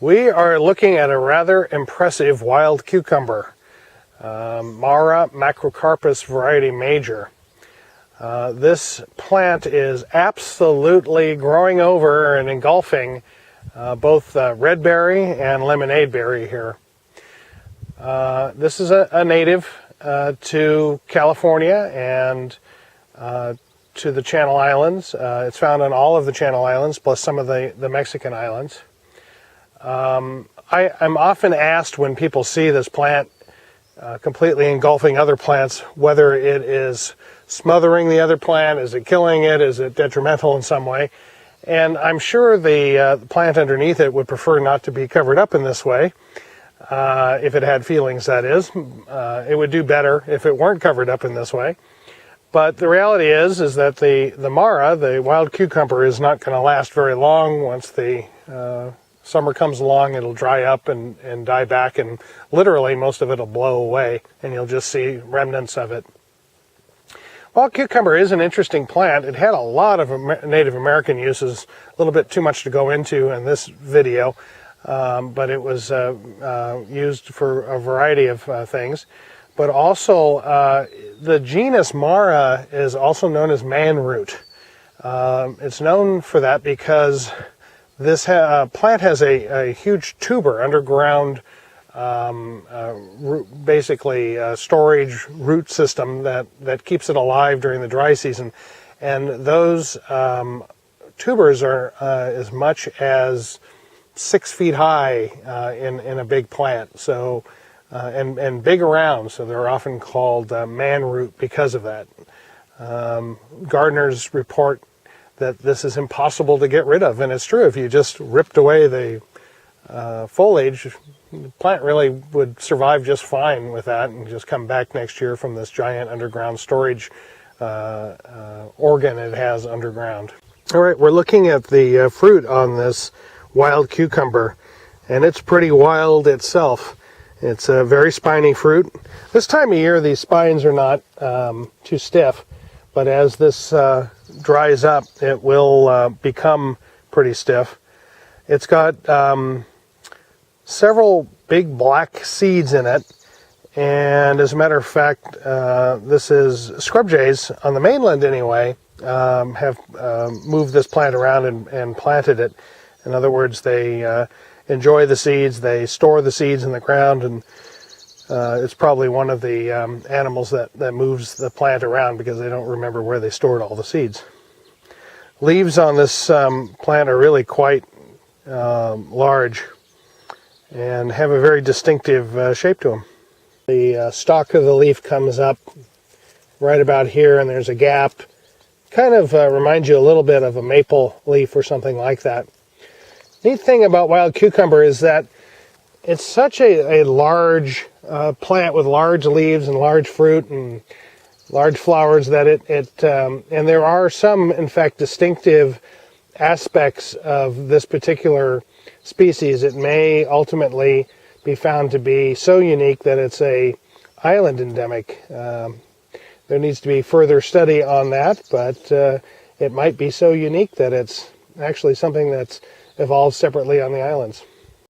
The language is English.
We are looking at a rather impressive wild cucumber, Mara macrocarpus variety major. This plant is absolutely growing over and engulfing both red berry and lemonade berry here. This is a native to California and to the Channel Islands. It's found on all of the Channel Islands, plus some of the Mexican islands. I'm often asked when people see this plant completely engulfing other plants, whether it is smothering the other plant, is it killing it, is it detrimental in some way? And I'm sure the plant underneath it would prefer not to be covered up in this way. If it had feelings, that is. It would do better if it weren't covered up in this way. But the reality is that the Mara, the wild cucumber, is not going to last very long. Once the summer comes along, it'll dry up and die back, and literally most of it will blow away, and you'll just see remnants of it. Wild cucumber is an interesting plant. It had a lot of Native American uses, a little bit too much to go into in this video, but it was used for a variety of things. But also, the genus Mara is also known as manroot. It's known for that because this plant has a huge tuber, underground, basically storage root system that keeps it alive during the dry season. And those tubers are as much as 6 feet high in a big plant, so and big around, so they're often called manroot because of that. Gardeners report that this is impossible to get rid of, and it's true. If you just ripped away the foliage, the plant really would survive just fine with that and just come back next year from this giant underground storage organ it has underground. All right, we're looking at the fruit on this wild cucumber, and it's pretty wild itself. It's a very spiny fruit. This time of year, these spines are not too stiff, but as this dries up, it will become pretty stiff. It's got several big black seeds in it, and as a matter of fact, this is scrub jays on the mainland anyway, have moved this plant around and planted it. In other words, they enjoy the seeds, they store the seeds in the ground, and it's probably one of the animals that moves the plant around because they don't remember where they stored all the seeds. Leaves on this plant are really quite large and have a very distinctive shape to them. The stalk of the leaf comes up right about here, and there's a gap. Kind of reminds you a little bit of a maple leaf or something like that. Neat thing about wild cucumber is that it's such a large plant with large leaves and large fruit and large flowers that and there are some, in fact, distinctive aspects of this particular species. It may ultimately be found to be so unique that it's a island endemic. There needs to be further study on that, but it might be so unique that it's actually something that's evolved separately on the islands.